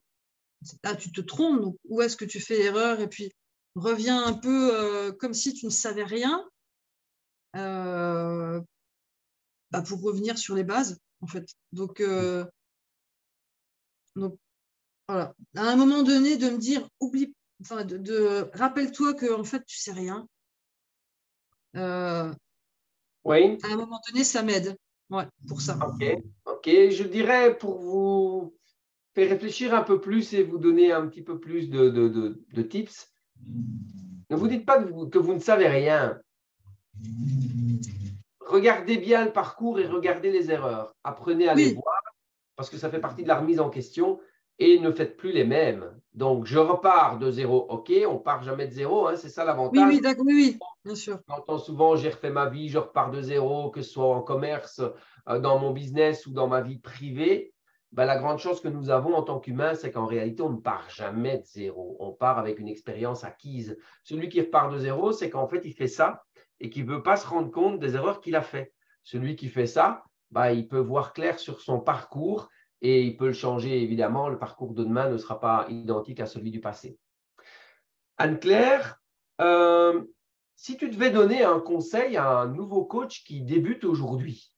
là, tu te trompes. Donc, où est-ce que tu fais erreur? Et puis, reviens un peu comme si tu ne savais rien pour revenir sur les bases, en fait. Donc voilà. À un moment donné, de me dire, oublie, enfin, rappelle-toi que en fait, tu sais rien. Oui, À un moment donné, ça m'aide. Ouais, pour ça. ok. Je dirais pour vous faire réfléchir un peu plus et vous donner un petit peu plus de tips. Ne vous dites pas que vous ne savez rien. Regardez bien le parcours et regardez les erreurs. Apprenez à les Oui, voir parce que ça fait partie de la remise en question et ne faites plus les mêmes. Donc, je repars de zéro. OK, on part jamais de zéro, hein, c'est ça l'avantage. oui, d'accord, oui, bien sûr. J'entends souvent, j'ai refait ma vie, je repars de zéro, que ce soit en commerce, dans mon business ou dans ma vie privée. Ben, la grande chance que nous avons en tant qu'humains, c'est qu'en réalité, on ne part jamais de zéro. On part avec une expérience acquise. Celui qui repart de zéro, c'est qu'en fait, il fait ça et qu'il ne veut pas se rendre compte des erreurs qu'il a fait. Celui qui fait ça, ben, il peut voir clair sur son parcours et il peut le changer, évidemment. Le parcours de demain ne sera pas identique à celui du passé. Anne-Claire, si tu devais donner un conseil à un nouveau coach qui débute aujourd'hui,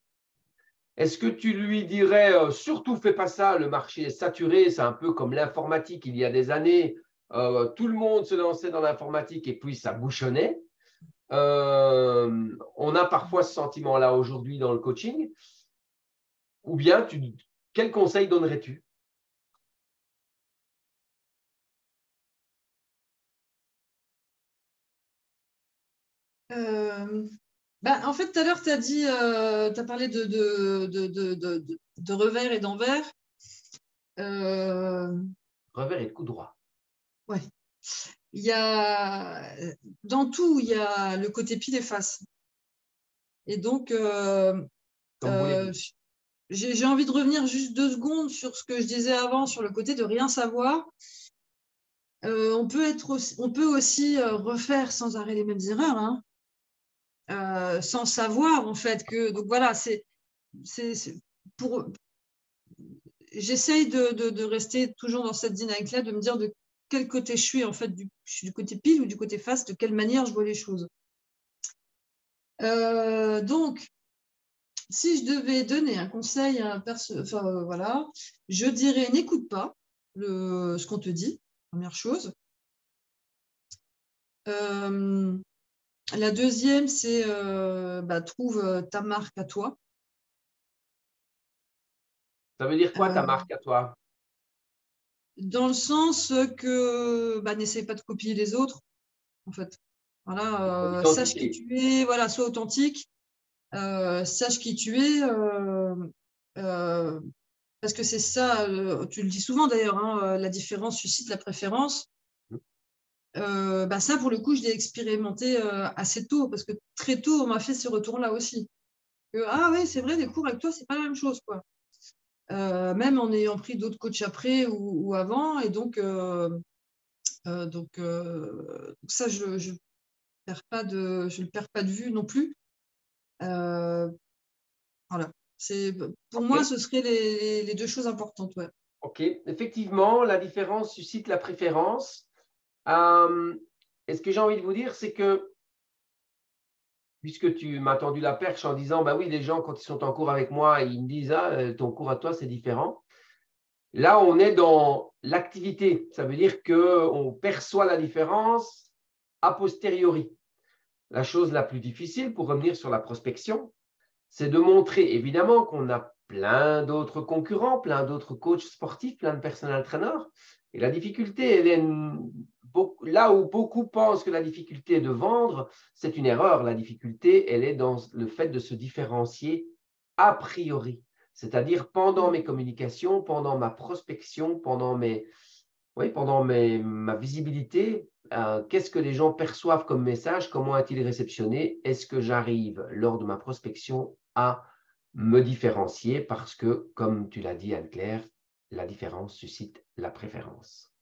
est-ce que tu lui dirais surtout fais pas ça, le marché est saturé, c'est un peu comme l'informatique il y a des années, tout le monde se lançait dans l'informatique et puis ça bouchonnait. On a parfois ce sentiment-là aujourd'hui dans le coaching. Ou bien, quel conseil donnerais-tu? En fait, tout à l'heure, tu as dit, tu as parlé de revers et d'envers. Revers et de coup droit. Ouais. Il y a, dans tout, il y a le côté pile et face. Et donc, Comme vous voulez. j'ai envie de revenir juste 2 secondes sur ce que je disais avant, sur le côté de rien savoir. On peut aussi refaire sans arrêt les mêmes erreurs, hein. Sans savoir en fait que donc voilà c'est pour j'essaye de rester toujours dans cette dynamique là de me dire de quel côté je suis en fait je suis du côté pile ou du côté face, de quelle manière je vois les choses. Donc si je devais donner un conseil à voilà, je dirais n'écoute pas ce qu'on te dit, première chose. La deuxième, c'est trouve ta marque à toi. Ça veut dire quoi ta marque à toi? Dans le sens que n'essaie pas de copier les autres, en fait. Voilà, sache qui tu es, voilà, sois authentique, sache qui tu es, parce que c'est ça, tu le dis souvent d'ailleurs, hein, la différence suscite la préférence. Ça, pour le coup, je l'ai expérimenté assez tôt, parce que très tôt, on m'a fait ce retour-là aussi. Ah oui, c'est vrai, les cours avec toi, c'est pas la même chose, quoi. Même en ayant pris d'autres coachs après ou avant, et donc ça, je le perds pas de vue non plus. Voilà. Pour moi, ce seraient les 2 choses importantes. Ouais. Ok, effectivement, la différence suscite la préférence. Et ce que j'ai envie de vous dire, c'est que, puisque tu m'as tendu la perche en disant, bah oui, les gens, quand ils sont en cours avec moi, ils me disent, ah, ton cours à toi, c'est différent. Là, on est dans l'activité. Ça veut dire qu'on perçoit la différence a posteriori. La chose la plus difficile, pour revenir sur la prospection, c'est de montrer évidemment qu'on a plein d'autres concurrents, plein d'autres coachs sportifs, plein de personnel trainers. Et la difficulté, elle est là où beaucoup pensent que la difficulté est de vendre, c'est une erreur. La difficulté, elle est dans le fait de se différencier a priori. C'est-à-dire pendant mes communications, pendant ma prospection, pendant ma visibilité, qu'est-ce que les gens perçoivent comme message, comment est-il réceptionné, est-ce que j'arrive lors de ma prospection à me différencier parce que, comme tu l'as dit Anne-Claire, la différence suscite la préférence.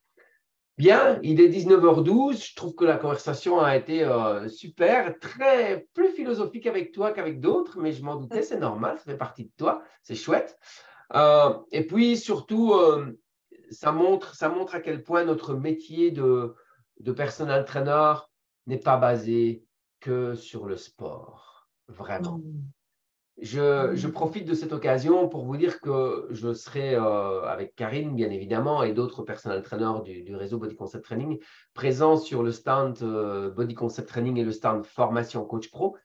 Bien, il est 19h12, je trouve que la conversation a été super, plus philosophique avec toi qu'avec d'autres, mais je m'en doutais, c'est normal, ça fait partie de toi, c'est chouette. Et puis surtout, ça montre à quel point notre métier de personal trainer n'est pas basé que sur le sport, vraiment. Non. Je profite de cette occasion pour vous dire que je serai avec Karine, bien évidemment, et d'autres personal trainers du réseau Body Concept Training, présents sur le stand Body Concept Training et le stand Formation Coach Pro.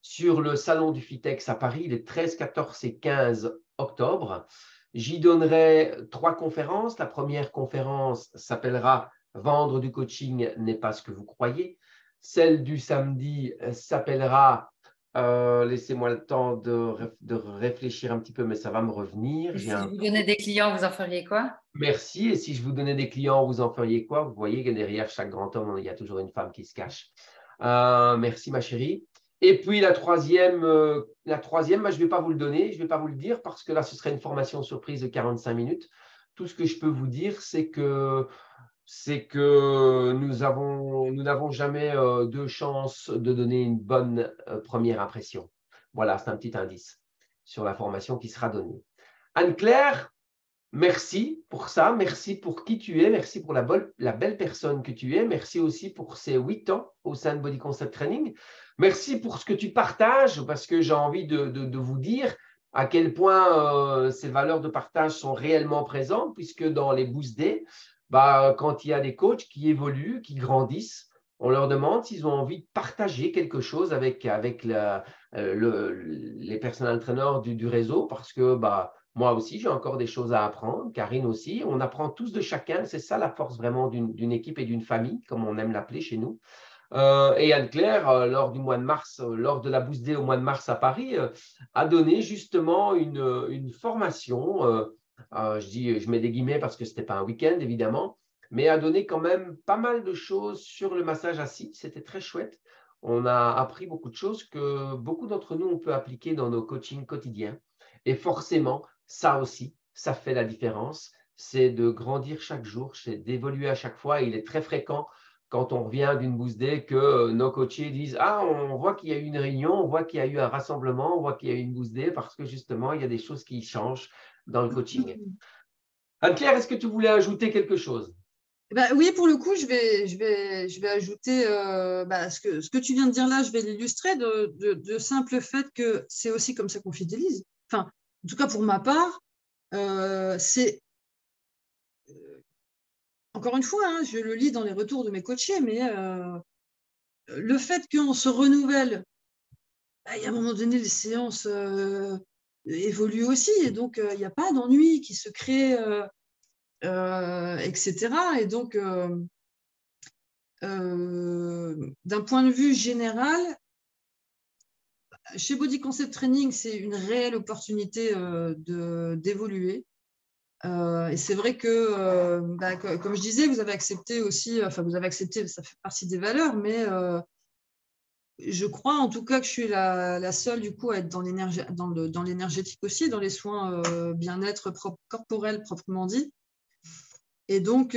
Sur le salon du FITEX à Paris, les 13, 14 et 15 octobre. J'y donnerai 3 conférences. La première conférence s'appellera « Vendre du coaching n'est pas ce que vous croyez ». Celle du samedi s'appellera laissez-moi le temps de réfléchir un petit peu, mais ça va me revenir. Et si je vous donnais des clients, vous en feriez quoi? Merci. Et si je vous donnais des clients, vous en feriez quoi? Vous voyez que derrière chaque grand homme, il y a toujours une femme qui se cache. Merci, ma chérie. Et puis la troisième, je ne vais pas vous le donner, je ne vais pas vous le dire parce que là, ce serait une formation surprise de 45 minutes. Tout ce que je peux vous dire, c'est que nous n'avons jamais de chance de donner une bonne première impression. Voilà, c'est un petit indice sur la formation qui sera donnée. Anne-Claire, merci pour ça, merci pour qui tu es, merci pour la belle personne que tu es, merci aussi pour ces 8 ans au sein de Body Concept Training. Merci pour ce que tu partages, parce que j'ai envie de vous dire à quel point ces valeurs de partage sont réellement présentes, puisque dans les Boost Day, quand il y a des coachs qui évoluent, qui grandissent, on leur demande s'ils ont envie de partager quelque chose avec les personal trainers du réseau, parce que moi aussi, j'ai encore des choses à apprendre, Karine aussi. On apprend tous de chacun. C'est ça la force vraiment d'une équipe et d'une famille, comme on aime l'appeler chez nous. Et Anne-Claire, lors du mois de mars, lors de la Boost Day au mois de mars à Paris, a donné justement une formation. Je mets des guillemets parce que ce n'était pas un week-end, évidemment, mais a donné quand même pas mal de choses sur le massage assis. C'était très chouette. On a appris beaucoup de choses que beaucoup d'entre nous, on peut appliquer dans nos coachings quotidiens. Et forcément, ça aussi, ça fait la différence. C'est de grandir chaque jour, c'est d'évoluer à chaque fois. Et il est très fréquent quand on revient d'une Boost Day que nos coachés disent « Ah, on voit qu'il y a eu une réunion, on voit qu'il y a eu un rassemblement, on voit qu'il y a eu une Boost Day parce que justement, il y a des choses qui changent dans le coaching. » Anne-Claire, est-ce que tu voulais ajouter quelque chose? Oui, pour le coup, je vais ajouter ce que tu viens de dire là, je vais l'illustrer de simple fait que c'est aussi comme ça qu'on fidélise. Enfin, en tout cas, pour ma part, c'est encore une fois, hein, je le lis dans les retours de mes coachés, mais le fait qu'on se renouvelle, à un moment donné, les séances évoluent aussi, et donc il n'y a pas d'ennui qui se crée, etc. Et donc, d'un point de vue général, chez Body Concept Training, c'est une réelle opportunité d'évoluer. Et c'est vrai que, comme je disais, vous avez accepté aussi, enfin vous avez accepté, ça fait partie des valeurs, mais je crois en tout cas que je suis la seule du coup à être dans l'énergétique aussi, dans les soins bien-être corporel proprement dit. Et donc,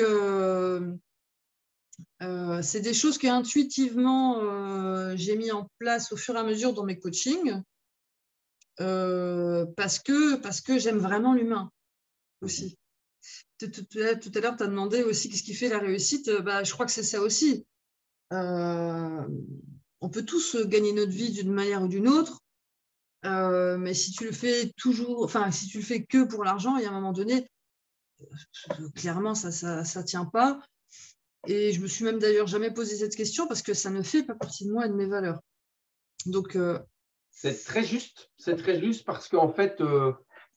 c'est des choses que intuitivement j'ai mis en place au fur et à mesure dans mes coachings parce que j'aime vraiment l'humain aussi. Tout à l'heure, tu as demandé aussi qu'est-ce qui fait la réussite. Je crois que c'est ça aussi. On peut tous gagner notre vie d'une manière ou d'une autre, mais si tu le fais toujours, enfin, si tu le fais que pour l'argent, il y a un moment donné, clairement, ça tient pas. Et je me suis même d'ailleurs jamais posé cette question parce que ça ne fait pas partie de moi et de mes valeurs. Donc, c'est très juste parce qu'en fait,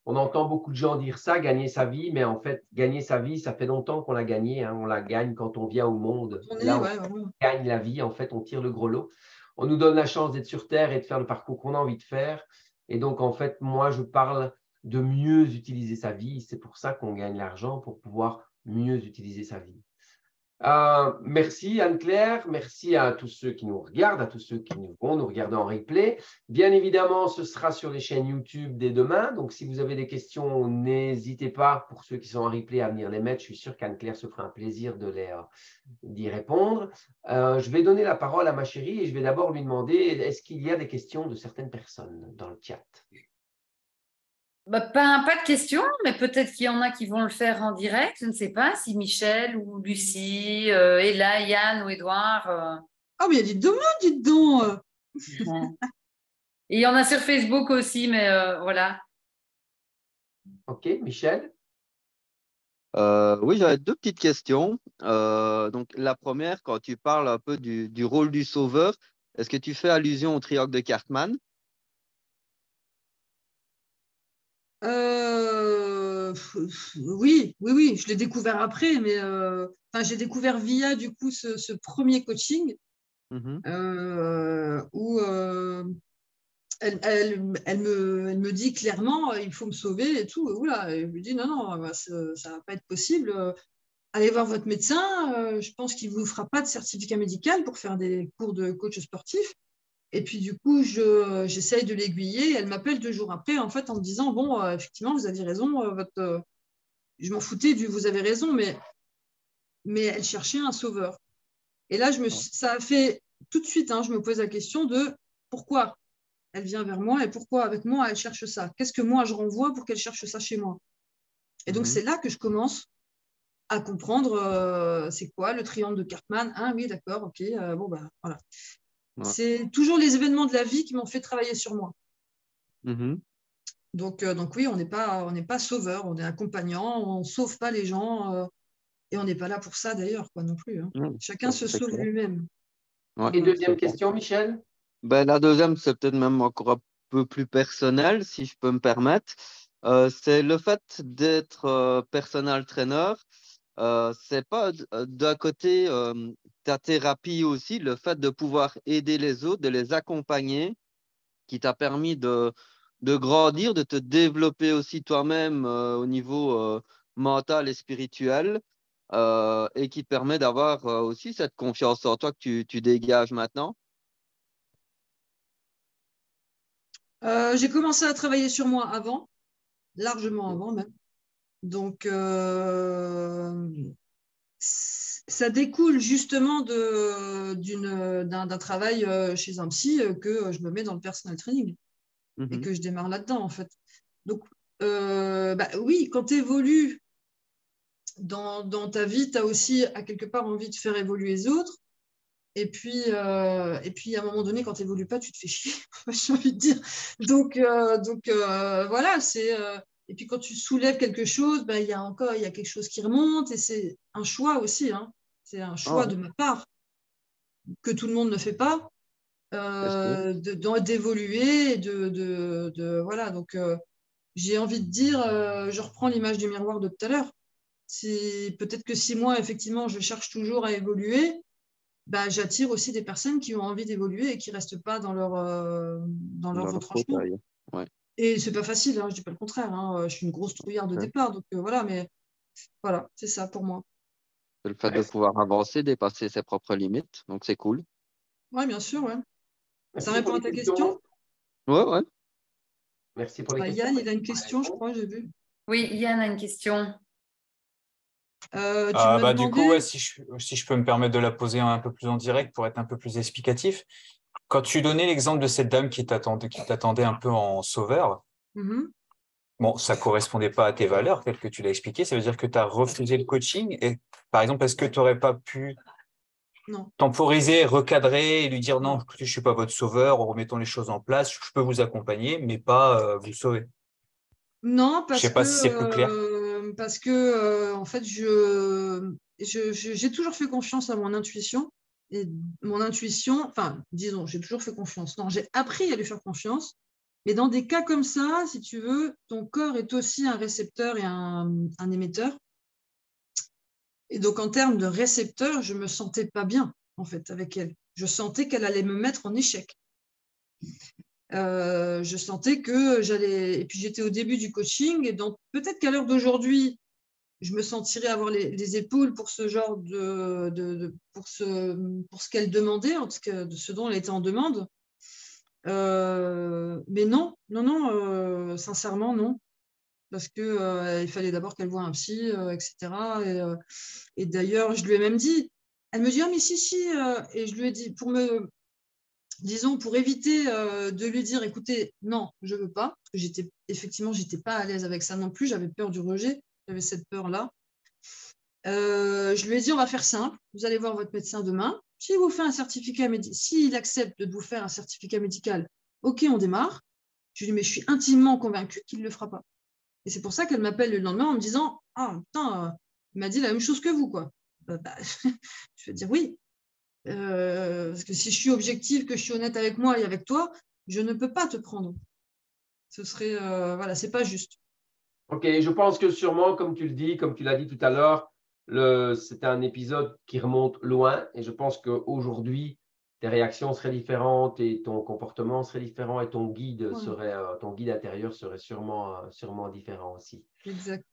on entend beaucoup de gens dire ça, gagner sa vie, mais en fait, gagner sa vie, ça fait longtemps qu'on l'a gagnée. Hein, on la gagne quand on vient au monde. On gagne la vie, en fait, on tire le gros lot. On nous donne la chance d'être sur Terre et de faire le parcours qu'on a envie de faire. Et donc, en fait, moi, je parle de mieux utiliser sa vie. C'est pour ça qu'on gagne l'argent, pour pouvoir mieux utiliser sa vie. Merci Anne-Claire, merci à tous ceux qui nous regardent, à tous ceux qui vont nous regarder en replay. Bien évidemment, ce sera sur les chaînes YouTube dès demain. Donc, si vous avez des questions, n'hésitez pas, pour ceux qui sont en replay, à venir les mettre. Je suis sûr qu'Anne-Claire se fera un plaisir d'y répondre. Je vais donner la parole à ma chérie et je vais d'abord lui demander, est-ce qu'il y a des questions de certaines personnes dans le chat? Bah, pas de questions, mais peut-être qu'il y en a qui vont le faire en direct. Je ne sais pas si Michel ou Lucie, Ella, Yann ou Édouard. Ah, mais il y a du demande, dites donc. Et il y en a sur Facebook aussi, mais voilà. Ok, Michel? Oui, j'avais deux petites questions. Donc, la première, quand tu parles un peu du rôle du sauveur, est-ce que tu fais allusion au triangle de Cartman? Oui, je l'ai découvert après, mais j'ai découvert via du coup ce premier coaching où elle me dit clairement il faut me sauver et tout. Et oula, et je lui dis non, bah, ça ne va pas être possible. Allez voir votre médecin. Je pense qu'il ne vous fera pas de certificat médical pour faire des cours de coach sportif. Et puis, du coup, j'essaye de l'aiguiller. Elle m'appelle 2 jours après, en fait, en me disant, bon, effectivement, vous aviez raison. Je m'en foutais vous avez raison, mais elle cherchait un sauveur. Et là, ça a fait tout de suite, je me pose la question de pourquoi elle vient vers moi et pourquoi avec moi, elle cherche ça. Qu'est-ce que moi, je renvoie pour qu'elle cherche ça chez moi? Et donc, c'est là que je commence à comprendre c'est quoi le triangle de Cartman. Ah oui, d'accord, ok, bon, bah, voilà. Ouais. C'est toujours les événements de la vie qui m'ont fait travailler sur moi. Donc oui, on n'est pas sauveur, on est accompagnant, on ne sauve pas les gens et on n'est pas là pour ça d'ailleurs, quoi, non plus. Chacun se sauve clair. lui-même. Ouais, Et deuxième question, Michel? Ben, la deuxième, c'est peut-être même encore un peu plus personnel, si je peux me permettre. C'est le fait d'être personal trainer. C'est pas d'un côté ta thérapie aussi, le fait de pouvoir aider les autres, de les accompagner, qui t'a permis de grandir, de te développer aussi toi-même au niveau mental et spirituel, et qui te permet d'avoir aussi cette confiance en toi que tu dégages maintenant. J'ai commencé à travailler sur moi avant, largement avant même. Donc, ça découle justement d'un travail chez un psy que je me mets dans le personal training et que je démarre là-dedans, en fait. Donc, oui, quand tu évolues dans ta vie, tu as aussi à quelque part envie de faire évoluer les autres. Et puis, à un moment donné, quand tu n'évolues pas, tu te fais chier, j'ai envie de dire. Donc voilà, et puis quand tu soulèves quelque chose, il y a quelque chose qui remonte et c'est un choix aussi. C'est un choix de ma part que tout le monde ne fait pas, d'évoluer et voilà. Donc j'ai envie de dire, je reprends l'image du miroir de tout à l'heure. Peut-être que si moi, effectivement, je cherche toujours à évoluer, j'attire aussi des personnes qui ont envie d'évoluer et qui ne restent pas dans leur retranchement. Ouais. Et ce n'est pas facile, je ne dis pas le contraire. Je suis une grosse trouillarde de départ, donc voilà, mais voilà, c'est ça pour moi. C'est le fait de pouvoir avancer, dépasser ses propres limites, donc c'est cool. Oui, bien sûr, ouais. Merci Ça répond à ta question? Ouais. Merci pour les questions. Yann, il a une question, je crois, j'ai vu. Oui, Yann a une question. Du coup, ouais, si je peux me permettre de la poser un peu plus en direct pour être un peu plus explicatif. Quand tu donnais l'exemple de cette dame qui t'attendait un peu en sauveur, bon, ça correspondait pas à tes valeurs, tel que tu l'as expliqué. Ça veut dire que tu as refusé le coaching. Et par exemple, est-ce que tu n'aurais pas pu temporiser, recadrer et lui dire non, écoutez, je suis pas votre sauveur, remettons les choses en place, je peux vous accompagner, mais pas vous sauver. Non, Je sais pas si c'est plus clair. Parce que en fait, j'ai toujours fait confiance à mon intuition. Et mon intuition, enfin, disons, j'ai toujours fait confiance. Non, j'ai appris à lui faire confiance. Mais dans des cas comme ça, si tu veux, ton corps est aussi un récepteur et un émetteur. Et donc, en termes de récepteur, je ne me sentais pas bien, en fait, avec elle. Je sentais qu'elle allait me mettre en échec. Je sentais que j'allais... Et puis, j'étais au début du coaching. Et donc, peut-être qu'à l'heure d'aujourd'hui, je me sentirais avoir les épaules pour ce genre pour ce qu'elle demandait, en tout cas de ce dont elle était en demande. Mais non, sincèrement, non. Parce qu'il fallait d'abord qu'elle voie un psy, etc. Et d'ailleurs, je lui ai même dit, elle me dit, ah, mais si, et je lui ai dit, pour éviter de lui dire, écoutez, non, je ne veux pas, parce que j'étais pas à l'aise avec ça non plus, j'avais peur du rejet, j'avais cette peur-là. Je lui ai dit, on va faire simple, vous allez voir votre médecin demain, s'il vous fait un certificat médical, s'il accepte de vous faire un certificat médical, ok, on démarre. Je lui ai dit, mais je suis intimement convaincue qu'il ne le fera pas. Et c'est pour ça qu'elle m'appelle le lendemain en me disant, ah putain, il m'a dit la même chose que vous, quoi. Je vais dire oui. Parce que si je suis objective, que je suis honnête avec moi et avec toi, je ne peux pas te prendre. Ce serait, voilà, c'est pas juste. Ok, je pense que sûrement, comme tu le dis, comme tu l'as dit tout à l'heure, c'était un épisode qui remonte loin et je pense qu'aujourd'hui, tes réactions seraient différentes et ton comportement serait différent et ton guide intérieur serait sûrement différent aussi. Exact.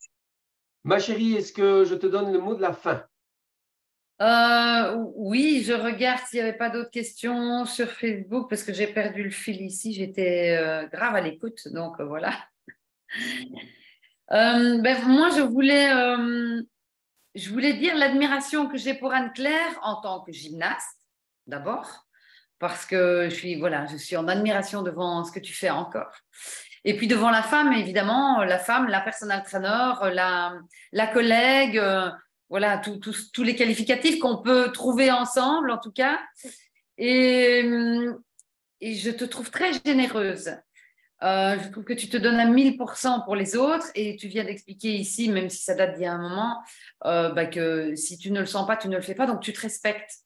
Ma chérie, est-ce que je te donne le mot de la fin? Oui, je regarde s'il n'y avait pas d'autres questions sur Facebook parce que j'ai perdu le fil ici. J'étais grave à l'écoute, donc voilà. Moi, je voulais dire l'admiration que j'ai pour Anne-Claire en tant que gymnaste, d'abord, parce que je suis en admiration devant ce que tu fais encore. Et puis devant la femme, évidemment, la personal trainer, la collègue, voilà, tous les qualificatifs qu'on peut trouver ensemble, en tout cas. Et je te trouve très généreuse. Je trouve que tu te donnes à 1000% pour les autres et tu viens d'expliquer ici, même si ça date d'il y a un moment, que si tu ne le sens pas, tu ne le fais pas, donc tu te respectes.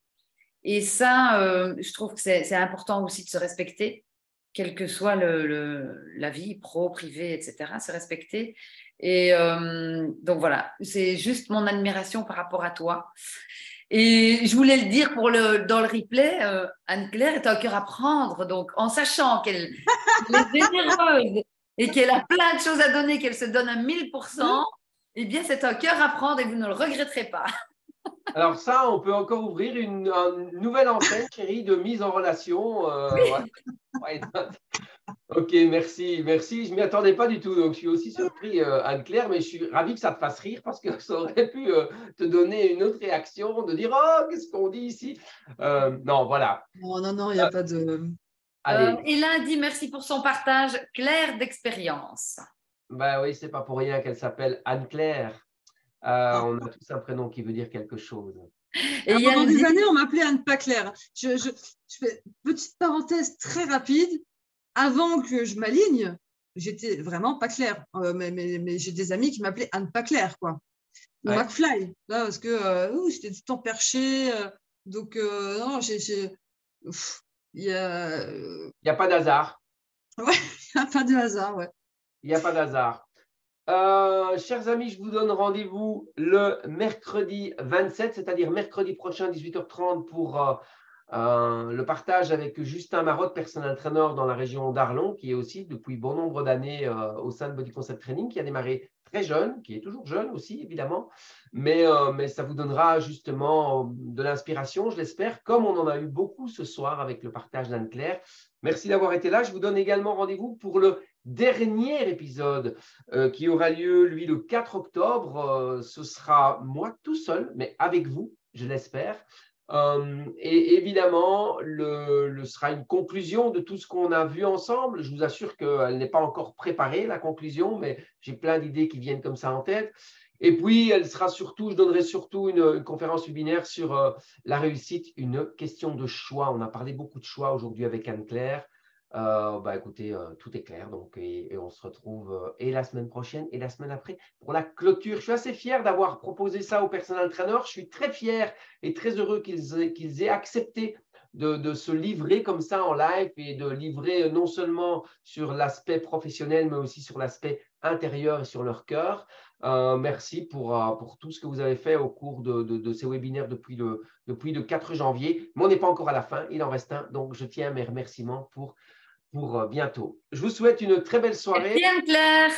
Et ça, je trouve que c'est important aussi de se respecter, quelle que soit la vie pro, privée, etc., se respecter. Et donc voilà, c'est juste mon admiration par rapport à toi. Et je voulais le dire dans le replay, Anne-Claire est un cœur à prendre, donc en sachant qu'elle est généreuse et qu'elle a plein de choses à donner, qu'elle se donne à 1000%, eh bien c'est un cœur à prendre et vous ne le regretterez pas. Alors ça, on peut encore ouvrir une nouvelle antenne, chérie, de mise en relation. Ouais. Ok, merci. Je ne m'y attendais pas du tout. Donc, je suis aussi surpris, Anne-Claire, mais je suis ravi que ça te fasse rire parce que ça aurait pu te donner une autre réaction, de dire « Oh, qu'est-ce qu'on dit ici ?» Non, voilà. Non, il n'y a pas de… Allez. Et lundi, merci pour son partage clair d'expérience. Ben oui, c'est pas pour rien qu'elle s'appelle Anne-Claire. On a tous un prénom qui veut dire quelque chose. Et pendant des années, on m'appelait Anne pas Claire. Je fais petite parenthèse très rapide. Avant que je m'aligne, j'étais vraiment pas claire. Mais j'ai des amis qui m'appelaient Anne pas Claire, quoi. Ou ouais. McFly, là, parce que j'étais tout le temps perché. Donc, non, il n'y a pas d'hasard. Ouais, il n'y a pas de hasard, ouais. Il n'y a pas d'hasard. Chers amis, je vous donne rendez-vous le mercredi 27, c'est-à-dire mercredi prochain, 18h30, pour le partage avec Justin Marotte, personal trainer dans la région d'Arlon, qui est aussi depuis bon nombre d'années au sein de Body Concept Training, qui a démarré très jeune, qui est toujours jeune aussi, évidemment, mais ça vous donnera justement de l'inspiration, je l'espère, comme on en a eu beaucoup ce soir avec le partage d'Anne-Claire. Merci d'avoir été là. Je vous donne également rendez-vous pour le dernier épisode qui aura lieu, lui, le 4 octobre. Ce sera moi tout seul, mais avec vous, je l'espère. Et évidemment, sera une conclusion de tout ce qu'on a vu ensemble. Je vous assure qu'elle n'est pas encore préparée, la conclusion, mais j'ai plein d'idées qui viennent comme ça en tête. Et puis, je donnerai surtout une conférence webinaire sur la réussite, une question de choix. On a parlé beaucoup de choix aujourd'hui avec Anne-Claire. Écoutez, tout est clair. Donc, et on se retrouve et la semaine prochaine et la semaine après pour la clôture. Je suis assez fier d'avoir proposé ça aux personal trainers. Je suis très fier et très heureux qu'ils aient accepté de se livrer comme ça en live et de livrer non seulement sur l'aspect professionnel, mais aussi sur l'aspect intérieur et sur leur cœur. Merci pour tout ce que vous avez fait au cours de ces webinaires depuis le 4 janvier. Mais on n'est pas encore à la fin, il en reste un. Donc, je tiens mes remerciements pour bientôt. Je vous souhaite une très belle soirée. Bien, Claire.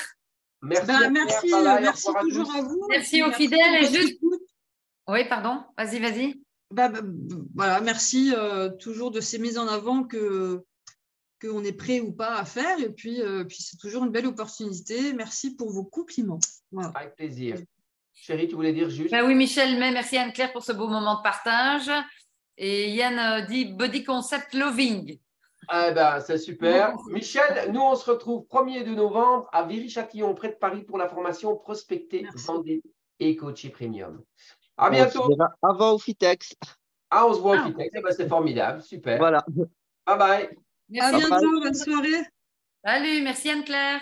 Merci. Merci, merci toujours à vous. Merci aux fidèles. Et juste... Oui, pardon. Vas-y. Voilà, merci toujours de ces mises en avant qu'on est prêt ou pas à faire. Et puis c'est toujours une belle opportunité. Merci pour vos compliments. Voilà. Avec plaisir. Chérie, tu voulais dire juste? Oui, Michel, mais merci Anne-Claire pour ce beau moment de partage. Et Yann dit Body Concept Loving. C'est super. Michel, nous, on se retrouve 1er de novembre à Viry-Châtillon, près de Paris, pour la formation Prospecter, Vendre et Coacher Premium. À bientôt. On se verra avant au Fitex. On se voit au Fitex. C'est formidable. Super. Voilà. Bye bye. Merci. À bientôt. Bonne soirée. Salut. Merci Anne-Claire.